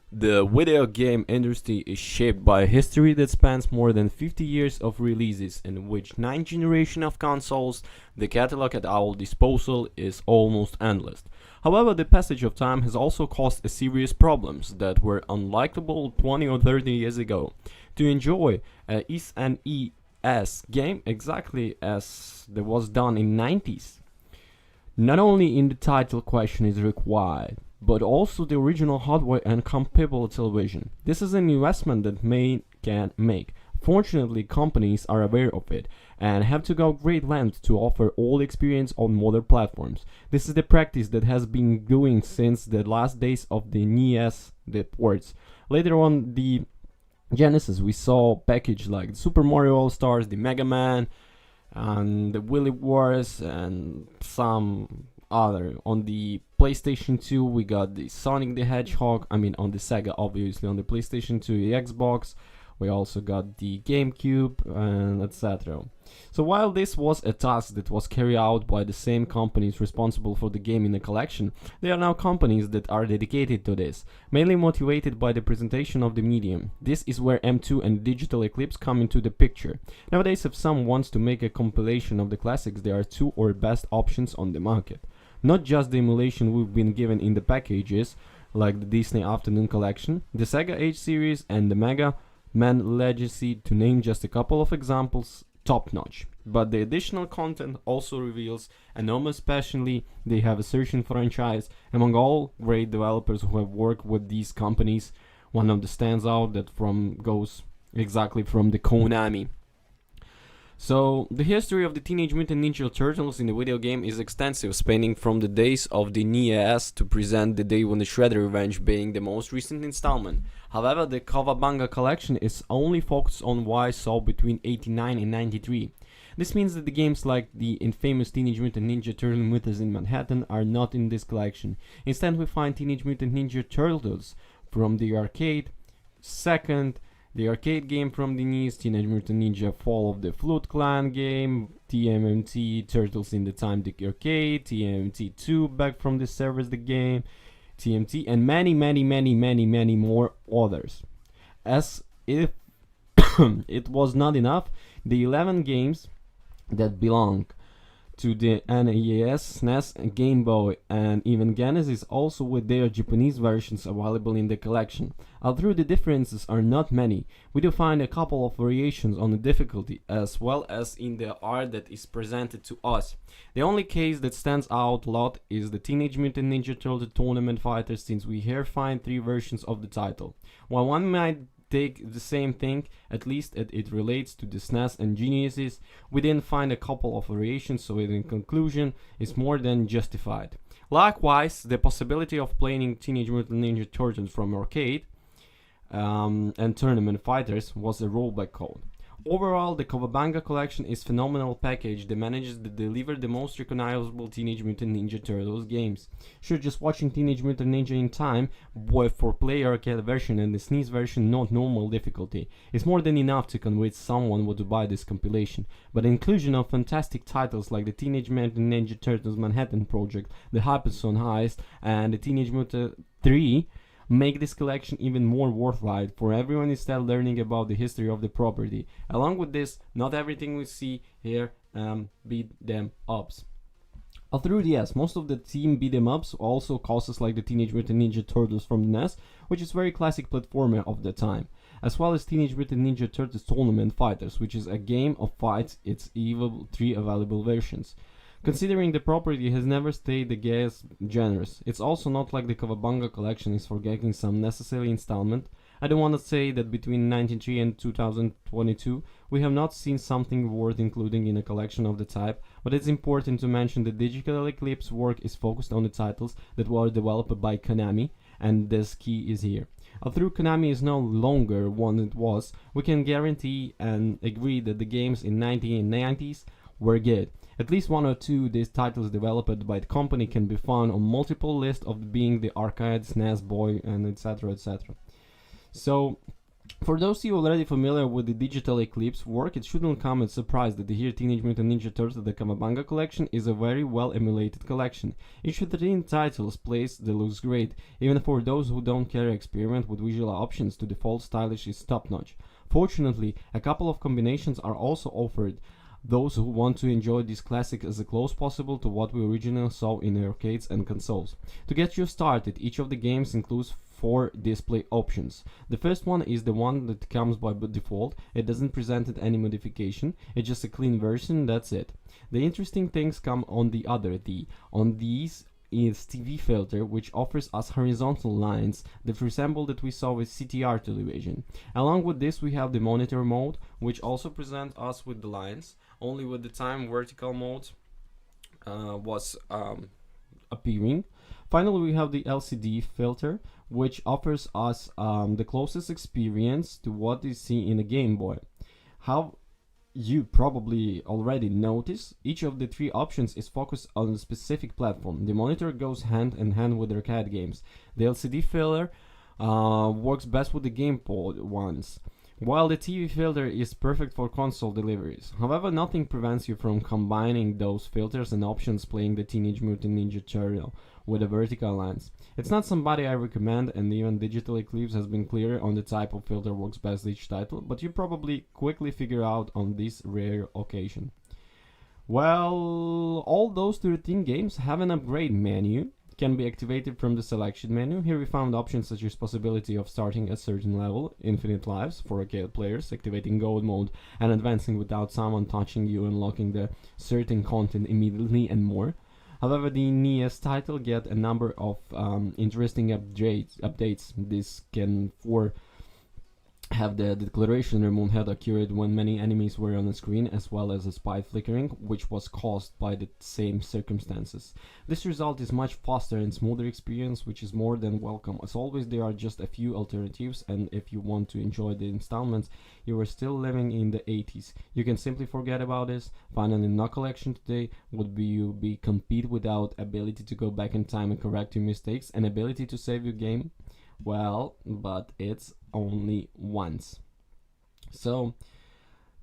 The video game industry is shaped by a history that spans more than 50 years of releases, in which 9 generations of consoles. The catalog at our disposal is almost endless. However, the passage of time has also caused a serious problems that were unlikable 20 or 30 years ago. To enjoy a SNES game exactly as that was done in 90s, not only in the title question is required, but also the original hardware and compatible television. This is an investment that may can make. Fortunately, companies are aware of it and have to go great lengths to offer all experience on modern platforms. This is the practice that has been doing since the last days of the NES, the ports. Later on the Genesis, we saw package like Super Mario All Stars, the Mega Man, and the Willy Wars, and some other. On the PlayStation 2, we got the Sonic the Hedgehog. I mean, on the Sega, obviously. On the PlayStation 2, the Xbox. We also got the GameCube, and etc. So while this was a task that was carried out by the same companies responsible for the game in the collection, there are now companies that are dedicated to this, mainly motivated by the presentation of the medium. This is where M2 and Digital Eclipse come into the picture. Nowadays, if someone wants to make a compilation of the classics, there are two or best options on the market. Not just the emulation we've been given in the packages, like the Disney Afternoon Collection, the Sega Age series, and the Mega Man Legacy, to name just a couple of examples, top notch. But the additional content also reveals enormous passion. They have a certain franchise among all great developers who have worked with these companies. One of the stands out that goes exactly from the Konami. So, the history of the Teenage Mutant Ninja Turtles in the video game is extensive, spanning from the days of the NES to present the day when the Shredder Revenge being the most recent installment. However, the Cowabunga collection is only focused on what I saw between 89 and 93. This means that the games like the infamous Teenage Mutant Ninja Turtle Mutants in Manhattan are not in this collection. Instead, we find Teenage Mutant Ninja Turtles from the arcade, second, the arcade game from the NES, Teenage Mutant Ninja Fall of the Flute Clan game, TMNT Turtles in the Time the Arcade, TMNT 2 back from the servers the game, TMT, and many more others. As if it was not enough, the 11 games that belong to the NES, SNES, Game Boy, and even Genesis, also with their Japanese versions available in the collection. Although the differences are not many, we do find a couple of variations on the difficulty as well as in the art that is presented to us. The only case that stands out a lot is the Teenage Mutant Ninja Turtle Tournament Fighters, since we here find 3 versions of the title. While one might take the same thing, at least it relates to the SNES and Genesis, we didn't find a couple of variations, so in conclusion is more than justified. Likewise, the possibility of playing Teenage Mutant Ninja Turtles from arcade and Tournament Fighters was a rollback code. Overall, the Cowabunga collection is a phenomenal package that manages to deliver the most recognizable Teenage Mutant Ninja Turtles games. Sure, just watching Teenage Mutant Ninja in time, both for play arcade version and the SNES version not normal difficulty, is more than enough to convince someone to buy this compilation. But the inclusion of fantastic titles like the Teenage Mutant Ninja Turtles Manhattan Project, the Hyperson Heist, and the Teenage Mutant 3 make this collection even more worthwhile for everyone instead learning about the history of the property. Along with this, not everything we see here beat them ups. Although yes, most of the team beat 'em ups also causes like the Teenage Mutant Ninja Turtles from the NES, which is very classic platformer of the time, as well as Teenage Mutant Ninja Turtles Tournament Fighters, which is a game of fights. Its evil 3 available versions. Considering the property has never stayed the gas generous, it's also not like the Cowabunga collection is forgetting some necessary installment. I don't want to say that between 1993 and 2022 we have not seen something worth including in a collection of the type, but it's important to mention that Digital Eclipse work is focused on the titles that were developed by Konami, and this key is here. Although Konami is no longer one it was, we can guarantee and agree that the games in 1990s were good. At least 1 or 2 of these titles developed by the company can be found on multiple lists of being the arcade, SNES, Boy, and etc. etc. So For those of you already familiar with the Digital Eclipse work, it shouldn't come as a surprise that the here Teenage Mutant Ninja Turtle the Cowabunga collection is a very well emulated collection. Each of the 13 titles plays that looks great, even for those who don't care to experiment with visual options. To default stylish is top notch. Fortunately, a couple of combinations are also offered. Those who want to enjoy this classic as close possible to what we originally saw in arcades and consoles. To get you started, each of the games includes 4 display options. The first one is the one that comes by default. It doesn't present any modification, it's just a clean version, that's it. The interesting things come on the other. On these is TV filter, which offers us horizontal lines that resemble that we saw with CTR television. Along with this we have the monitor mode, which also presents us with the lines, only with the time vertical mode was appearing. Finally, we have the LCD filter, which offers us the closest experience to what is seen in a Game Boy. How you probably already noticed, each of the 3 options is focused on a specific platform. The monitor goes hand in hand with arcade games. The LCD filter works best with the Game Boy ones, while the TV filter is perfect for console deliveries. However, nothing prevents you from combining those filters and options playing the Teenage Mutant Ninja Turtle with the vertical lines. It's not somebody I recommend, and even Digital Eclipse has been clear on the type of filter works best each title, but you probably quickly figure out on this rare occasion. Well, all those 13 games have an upgrade menu, can be activated from the selection menu. Here we found options such as possibility of starting at certain level, infinite lives for arcade players, activating gold mode and advancing without someone touching you, unlocking the certain content immediately, and more. However, the NES title get a number of interesting updates. This can have the declaration remote head accurate when many enemies were on the screen, as well as a spy flickering, which was caused by the same circumstances. This result is much faster and smoother experience, which is more than welcome. As always, there are just a few alternatives, and if you want to enjoy the installments, you are still living in the 80s. You can simply forget about this. Finding a no collection today would be compete without ability to go back in time and correct your mistakes, and ability to save your game. Well, but it's only once. So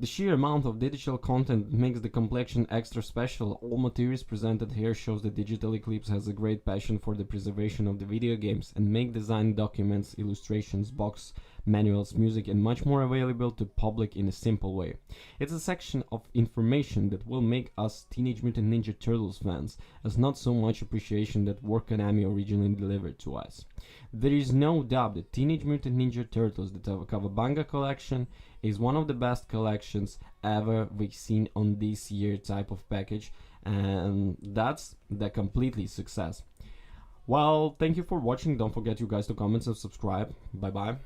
the sheer amount of digital content makes the collection extra special. All materials presented here shows that Digital Eclipse has a great passion for the preservation of the video games and make design documents, illustrations, box manuals, music, and much more available to public in a simple way. It's a section of information that will make us Teenage Mutant Ninja Turtles fans, as not so much appreciation that work Konami originally delivered to us. There is no doubt that Teenage Mutant Ninja Turtles, the Cowabunga collection, is one of the best collections ever we've seen on this year type of package, and that's the completely success. Well, thank you for watching. Don't forget you guys to comment and subscribe. Bye bye.